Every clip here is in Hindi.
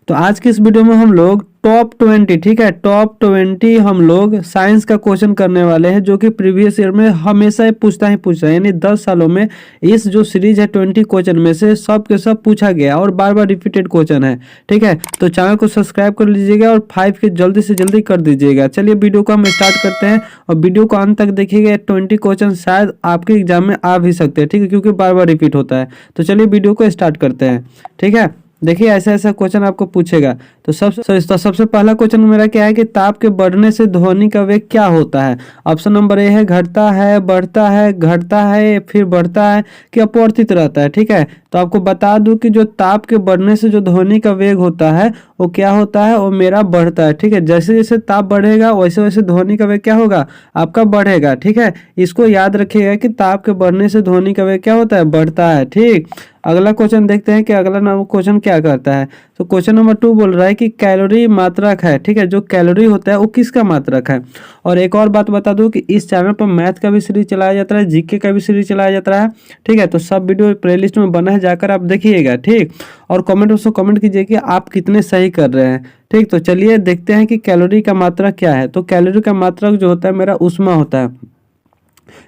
तो आज की इस वीडियो में हम लोग टॉप 20, ठीक है, टॉप 20 हम लोग साइंस का क्वेश्चन करने वाले हैं जो कि प्रीवियस ईयर में हमेशा ही पूछता है, यानी 10 सालों में इस जो सीरीज है 20 क्वेश्चन में से सब के सब पूछा गया और बार बार रिपीटेड क्वेश्चन है। ठीक है, तो चैनल को सब्सक्राइब कर लीजिएगा और 5 के जल्दी से जल्दी कर दीजिएगा। चलिए वीडियो को हम स्टार्ट करते हैं और वीडियो को अंत तक देखिएगा। 20 क्वेश्चन शायद आपके एग्जाम में आ भी सकते हैं, ठीक है, क्योंकि बार बार रिपीट होता है। तो चलिए वीडियो को स्टार्ट करते हैं। ठीक है, देखिए ऐसा ऐसा क्वेश्चन आपको पूछेगा। तो सबसे पहला क्वेश्चन मेरा क्या है कि ताप के बढ़ने से ध्वनि का वेग क्या होता है। ऑप्शन नंबर ए है घटता है, बढ़ता है, घटता है, फिर बढ़ता है कि अपवर्तित रहता है। ठीक है, तो आपको बता दूं कि जो ताप के बढ़ने से जो ध्वनि का वेग होता है वो क्या होता है, वो मेरा बढ़ता है। ठीक है, जैसे जैसे ताप बढ़ेगा वैसे वैसे ध्वनि का वेग क्या होगा, आपका बढ़ेगा। ठीक है, इसको याद रखिएगा कि ताप के बढ़ने से ध्वनि का वेग क्या होता है, बढ़ता है। ठीक, अगला क्वेश्चन देखते हैं कि अगला क्वेश्चन क्या करता है। तो क्वेश्चन नंबर 2 बोल रहा है कि कैलोरी मात्रक है। ठीक है, जो कैलोरी होता है वो किसका मात्रक है। और एक और बात बता दूं कि इस चैनल पर मैथ का भी सीरीज चलाया जाता है, जीके का भी सीरीज चलाया जाता है। ठीक है, तो सब वीडियो प्लेलिस्ट में बना है, जाकर आप देखिएगा। ठीक, और कमेंट उसको कमेंट कीजिए कि आप कितने सही कर रहे हैं। ठीक, तो चलिए देखते हैं कि कैलोरी का मात्रक क्या है। तो कैलोरी का मात्रक जो होता है मेरा ऊष्मा होता है।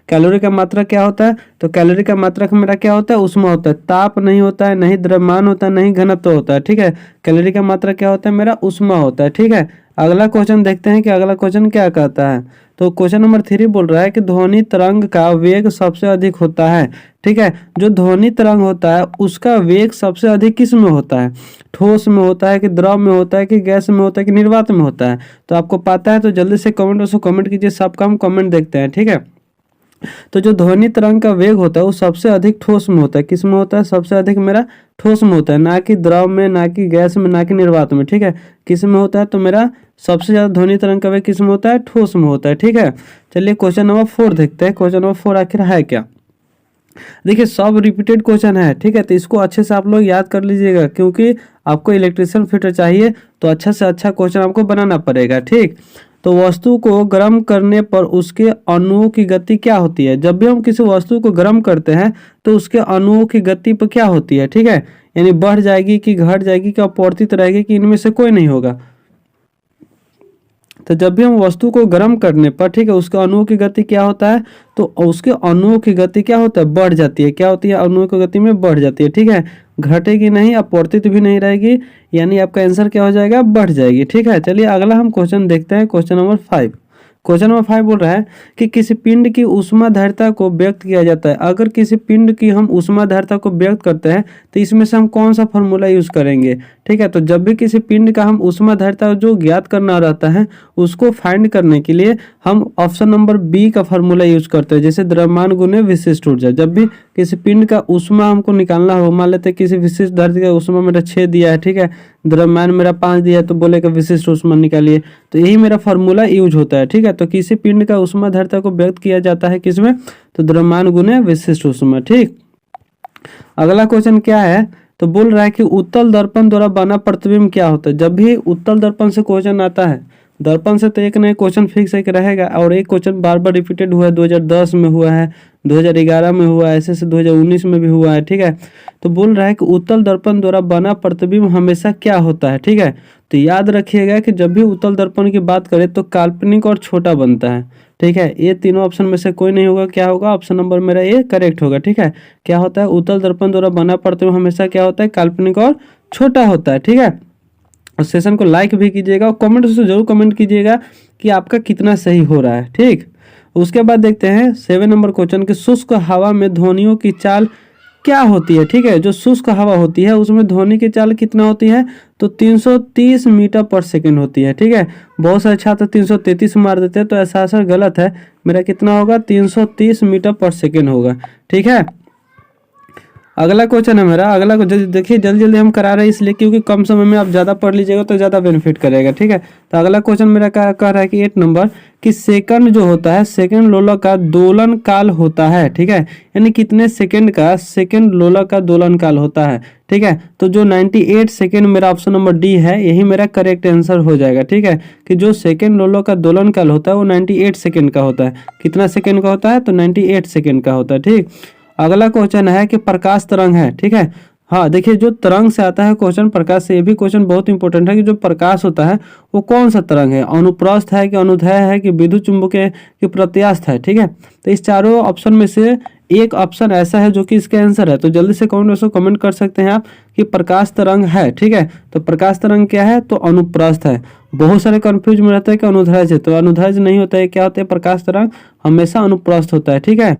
कैलोरी का मात्रक क्या होता है, तो कैलोरी का मात्रक मेरा क्या होता है, ऊष्मा होता है। ताप नहीं होता है, नहीं द्रव्यमान होता है, नहीं घनत्व होता है। ठीक है, कैलोरी का मात्रक क्या होता है, मेरा ऊष्मा होता है। ठीक है, अगला क्वेश्चन देखते हैं कि अगला क्वेश्चन क्या कहता है। तो क्वेश्चन नंबर 3 बोल रहा है कि ध्वनि तरंग का वेग सबसे अधिक होता है। ठीक है, जो ध्वनि तरंग होता है उसका वेग सबसे अधिक किस में होता है, ठोस में होता है कि द्रव में होता है कि गैस में होता है कि निर्वात में होता है। तो आपको पता है तो जल्दी से कमेंट उसको कमेंट कीजिए, सबका हम कमेंट देखते हैं। ठीक है, तो जो ध्वनि तरंग का वेग होता है वो सबसे अधिक ठोस में होता है। किस में होता है, सबसे अधिक मेरा ठोस में होता है, ना कि द्रव में, ना कि गैस में, ना कि निर्वात में। ठीक है, किस में होता है, तो मेरा सबसे ज्यादा ध्वनि तरंग का वेग किस में होता है, ठोस में होता है। ठीक है, चलिए क्वेश्चन नंबर 4 देखते हैं। क्वेश्चन नंबर 4 आखिर है क्या। देखिए सब रिपीटेड क्वेश्चन है। ठीक है, तो इसको अच्छे से आप लोग याद कर लीजिएगा, क्योंकि आपको इलेक्ट्रिशियन फिटर चाहिए तो अच्छा से अच्छा क्वेश्चन आपको बनाना पड़ेगा। ठीक, तो वस्तु को गर्म करने पर उसके अणुओं की गति क्या होती है। जब भी हम किसी वस्तु को गर्म करते हैं तो उसके अणुओं की गति पर क्या होती है। ठीक है, यानी बढ़ जाएगी कि घट जाएगी कि अपवर्तित रहेगी कि इनमें से कोई नहीं होगा। तो जब भी हम वस्तु को गर्म करने पर, ठीक है, उसके अणुओं की गति क्या होता है, तो उसके अणुओं की गति क्या होता है, बढ़ जाती है। क्या होती है, अणुओं की गति में बढ़ जाती है। ठीक है, घटेगी नहीं, अपवर्तित भी नहीं रहेगी, यानी आपका आंसर क्या हो जाएगा, बढ़ जाएगी। ठीक है, चलिए अगला हम क्वेश्चन देखते हैं। Question number 5। क्वेश्चन नंबर 5 बोल रहा है कि किसी पिंड की ऊष्माधारिता को व्यक्त किया जाता है। अगर किसी पिंड की हम ऊष्माधारिता को व्यक्त करते हैं तो इसमें से हम कौन सा फॉर्मूला यूज करेंगे। ठीक है, तो जब भी किसी पिंड का हम ऊष्माधारिता जो ज्ञात करना रहता है उसको फाइंड करने के लिए हम ऑप्शन नंबर बी का फॉर्मूला यूज करते हैं, जैसे द्रव्यमान गुने विशिष्ट ऊर्जा। जब भी किसी पिंड का ऊष्मा हमको निकालना हो, मान लेते हैं किसी विशिष्ट धारिता का ऊष्मा मेरा 6 दिया है, ठीक है, द्रव्यमान मेरा 5 दिया है, तो बोलेगा विशिष्ट ऊष्मा निकालिए। तो यही मेरा फॉर्मूला यूज होता है। ठीक है, तो किसी पिंड का ऊष्माधारिता को व्यक्त किया जाता है किसमें, तो द्रव्यमान गुने विशिष्ट ऊष्मा। ठीक, अगला क्वेश्चन क्या है, तो बोल रहा है कि उत्तल दर्पण द्वारा बना प्रतिबिंब क्या होता है। जब भी उत्तल दर्पण से क्वेश्चन आता है, दर्पण से तो एक नया क्वेश्चन फिक्स एक रहेगा, और एक क्वेश्चन बार बार रिपीटेड हुआ है, 2010 में हुआ है, 2011 में हुआ है, ऐसे 2019 में भी हुआ है। ठीक है, तो बोल रहा है कि उत्तल दर्पण द्वारा बना प्रतिबिंब हमेशा क्या होता है। ठीक है, तो याद रखिएगा कि जब भी उत्तल दर्पण की बात करें तो काल्पनिक और छोटा बनता है। ठीक है, ये तीनों ऑप्शन में से कोई नहीं होगा, क्या होगा, ऑप्शन नंबर मेरा ए करेक्ट होगा। ठीक है, क्या होता है, उत्तल दर्पण द्वारा बना प्रतिबिंब हमेशा क्या होता है, काल्पनिक और छोटा होता है। ठीक है, और सेशन को लाइक भी कीजिएगा और कमेंट से जरूर कमेंट कीजिएगा कि आपका कितना सही हो रहा है। ठीक, उसके बाद देखते हैं 7 नंबर क्वेश्चन कि शुष्क हवा में ध्वनियों की चाल क्या होती है। ठीक है, जो शुष्क हवा होती है उसमें ध्वनि की चाल कितना होती है, तो 330 मीटर पर सेकंड होती है। ठीक है, बहुत सारे छात्र 333 मार देते हैं, तो ऐसा आंसर गलत है। मेरा कितना होगा, 330 मीटर पर सेकंड होगा। ठीक है, अगला क्वेश्चन है मेरा। अगला देखिए जल्दी जल्दी हम करा रहे हैं इसलिए क्योंकि कम समय में आप ज़्यादा पढ़ लीजिएगा तो ज़्यादा बेनिफिट करेगा। ठीक है, तो अगला क्वेश्चन मेरा कह रहा है कि 8 नंबर कि सेकंड जो होता है, सेकंड लोलक का दोलन काल होता है। ठीक है, यानी कितने सेकंड का सेकंड लोलक का दोलन काल होता है। ठीक है, तो जो 98 सेकंड मेरा ऑप्शन नंबर डी है, यही मेरा करेक्ट आंसर हो जाएगा। ठीक है, कि जो सेकंड लोलक का दोलन काल होता है वो 98 सेकंड का होता है। कितना सेकंड का होता है, तो 98 सेकंड का होता है। ठीक, अगला क्वेश्चन है कि प्रकाश तरंग है। ठीक है, हाँ देखिए, जो तरंग से आता है क्वेश्चन, प्रकाश से, ये भी क्वेश्चन बहुत इंपॉर्टेंट है कि जो प्रकाश होता है वो कौन सा तरंग है, अनुप्रस्थ है कि अनुदैर्ध्य है कि विद्युत चुंबकीय कि प्रत्यास्थ है। ठीक है, तो इस चारों ऑप्शन में से एक ऑप्शन ऐसा है जो कि इसका आंसर है। तो जल्दी से कमेंट बॉक्स में कमेंट कर सकते हैं आप कि प्रकाश तरंग है। ठीक है, तो प्रकाश तरंग क्या है, तो अनुप्रस्थ है। बहुत सारे कंफ्यूज में रहता है कि अनुदैर्ध्य है, तो अनुदैर्ध्य नहीं होता है, क्या होता है, प्रकाश तरंग हमेशा अनुप्रस्थ होता है। ठीक है,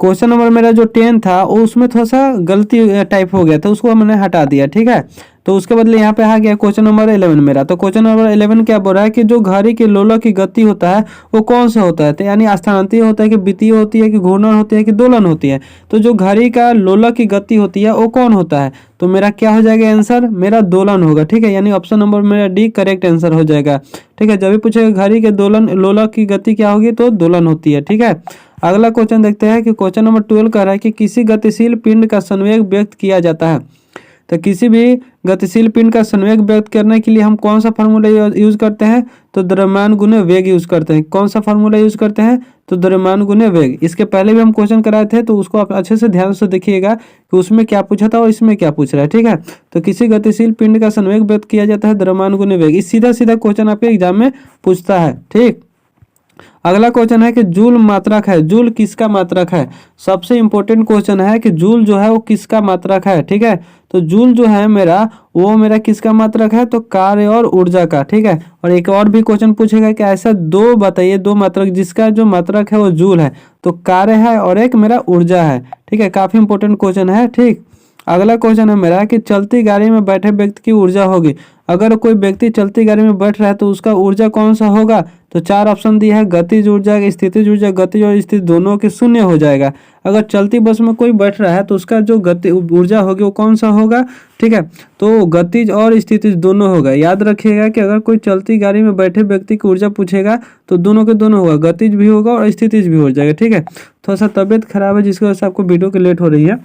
क्वेश्चन नंबर मेरा जो 10 था वो उसमें थोड़ा सा गलती टाइप हो गया था, उसको मैंने हटा दिया। ठीक है, तो उसके बदले यहाँ पे आ गया क्वेश्चन नंबर 11 मेरा। तो क्वेश्चन नंबर 11 क्या बोल रहा है कि जो घड़ी के लोलक की गति होता है वो कौन सा होता है, तो यानी स्थानांतरीय होता है कि वितीय होती है कि घूर्णन होती है कि दोलन होती है। तो जो घड़ी का लोलक की गति होती है वो कौन होता है, तो मेरा क्या हो जाएगा आंसर, मेरा दोलन होगा। ठीक है, यानी ऑप्शन नंबर मेरा डी करेक्ट आंसर हो जाएगा। ठीक है, जब भी पूछेगा घड़ी के दोलन लोलक की गति क्या होगी, तो दोलन होती है। ठीक है, अगला क्वेश्चन देखते हैं कि क्वेश्चन नंबर 12 कह रहा है कि किसी गतिशील पिंड का संवेग व्यक्त किया जाता है। तो किसी भी गतिशील पिंड का संवेग व्यक्त करने के लिए हम कौन सा फार्मूला यूज करते हैं, तो द्रव्यमान गुने वेग यूज करते हैं। कौन सा फार्मूला यूज करते हैं, तो द्रव्यमान गुने वेग। इसके पहले भी हम क्वेश्चन कराए थे, तो उसको आप अच्छे से ध्यान से देखिएगा कि उसमें क्या पूछा था और इसमें क्या पूछ रहा है। ठीक है, तो किसी गतिशील पिंड का संवेग व्यक्त किया जाता है द्रव्यमान गुने वेग। इस सीधा सीधा क्वेश्चन आपके एग्जाम में पूछता है। ठीक, अगला क्वेश्चन है कि जूल मात्रक है, जूल किसका मात्रक है। सबसे इंपॉर्टेंट क्वेश्चन है कि जूल जो है वो किसका मात्रक है। ठीक है, तो जूल जो है मेरा वो मेरा किसका मात्रक है, तो कार्य और ऊर्जा का। ठीक है, और एक और भी क्वेश्चन पूछेगा कि ऐसा दो बताइए, दो मात्रक जिसका जो मात्रक है वो जूल है, तो कार्य है और एक मेरा ऊर्जा है। ठीक है, काफी इंपॉर्टेंट क्वेश्चन है। ठीक, अगला क्वेश्चन है मेरा कि चलती गाड़ी में बैठे व्यक्ति की ऊर्जा होगी। अगर कोई व्यक्ति चलती गाड़ी में बैठ रहा है तो उसका ऊर्जा कौन सा होगा, तो चार ऑप्शन दिया है, गतिज ऊर्जा, स्थितिज ऊर्जा, गतिज और स्थिति दोनों के शून्य हो जाएगा। अगर चलती बस में कोई बैठ रहा है तो उसका जो गति ऊर्जा होगी वो कौन सा होगा। ठीक है, तो गतिज और स्थितिज दोनों होगा। याद रखिएगा कि अगर कोई चलती गाड़ी में बैठे व्यक्ति की ऊर्जा पूछेगा तो दोनों के दोनों होगा, गतिज भी होगा और स्थितिज भी हो जाएगा। ठीक है, थोड़ा सा तबियत खराब है जिसकी वजह से आपको वीडियो की लेट हो रही है,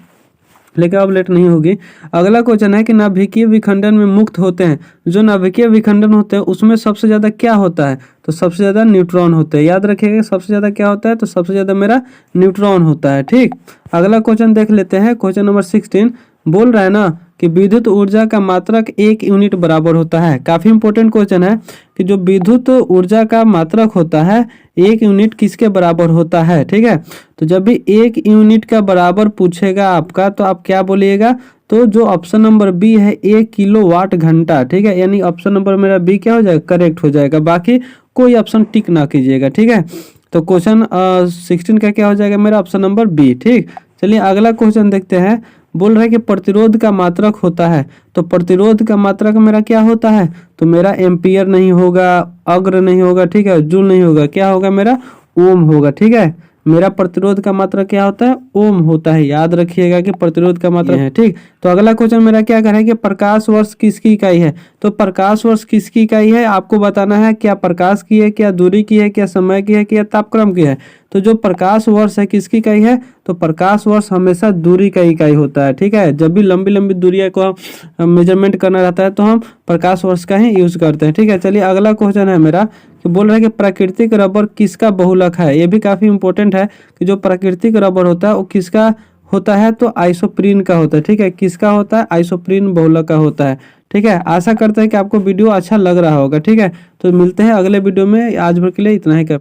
लेकिन अब लेट नहीं होगी। अगला क्वेश्चन है कि नाभिकीय विखंडन में मुक्त होते हैं, जो नाभिकीय विखंडन होते हैं उसमें सबसे ज्यादा क्या होता है, तो सबसे ज्यादा न्यूट्रॉन होते हैं। याद रखिएगा सबसे ज्यादा क्या होता है, तो सबसे ज्यादा मेरा न्यूट्रॉन होता है। ठीक, अगला क्वेश्चन देख लेते हैं। क्वेश्चन नंबर 16 बोल रहा है ना कि विद्युत ऊर्जा का मात्रक 1 यूनिट बराबर होता है। काफी इंपॉर्टेंट क्वेश्चन है कि जो विद्युत ऊर्जा का मात्रक होता है 1 यूनिट किसके बराबर होता है। ठीक है, तो जब भी 1 यूनिट का बराबर पूछेगा आपका तो आप क्या बोलिएगा, तो जो ऑप्शन नंबर बी है 1 किलोवाट घंटा। ठीक है, यानी ऑप्शन नंबर मेरा बी क्या हो जाएगा, करेक्ट हो जाएगा। बाकी कोई ऑप्शन टिक ना कीजिएगा। ठीक है, तो क्वेश्चन 16 का क्या हो जाएगा, मेरा ऑप्शन नंबर बी। ठीक, चलिए अगला क्वेश्चन देखते हैं। बोल रहा है कि प्रतिरोध का मात्रक होता है, तो प्रतिरोध का मात्रक मेरा क्या होता है, तो मेरा एम्पियर नहीं होगा, अग्र नहीं होगा, ठीक है, जूल नहीं होगा, क्या होगा मेरा ओम होगा। ठीक है, मेरा प्रतिरोध का मात्रक क्या होता है, ओम होता है। याद रखिएगा कि प्रतिरोध का मात्रक है। ठीक, तो अगला क्वेश्चन मेरा क्या कर रहा है कि प्रकाश वर्ष किसकी इकाई है, तो प्रकाश वर्ष किसकी इकाई है आपको बताना है, क्या प्रकाश की है, क्या दूरी की है, क्या समय की है, क्या तापक्रम की है। तो जो प्रकाश वर्ष है किसकी इकाई है, तो प्रकाश वर्ष हमेशा दूरी का इकाई होता है। ठीक है, जब भी लंबी लंबी दूरिया को मेजरमेंट करना रहता है तो हम प्रकाश वर्ष का ही यूज करते हैं। ठीक है, चलिए अगला क्वेश्चन है मेरा कि बोल रहा है कि प्राकृतिक रबर किसका बहुलक है। ये भी काफी इंपॉर्टेंट है कि जो प्राकृतिक रबर होता है वो किसका होता है, तो आइसोप्रीन का होता है। ठीक है, किसका होता है, आइसोप्रीन बहुलक का होता है। ठीक है, आशा करते हैं कि आपको वीडियो अच्छा लग रहा होगा। ठीक है, तो मिलते हैं अगले वीडियो में, आज भर के लिए इतना ही कर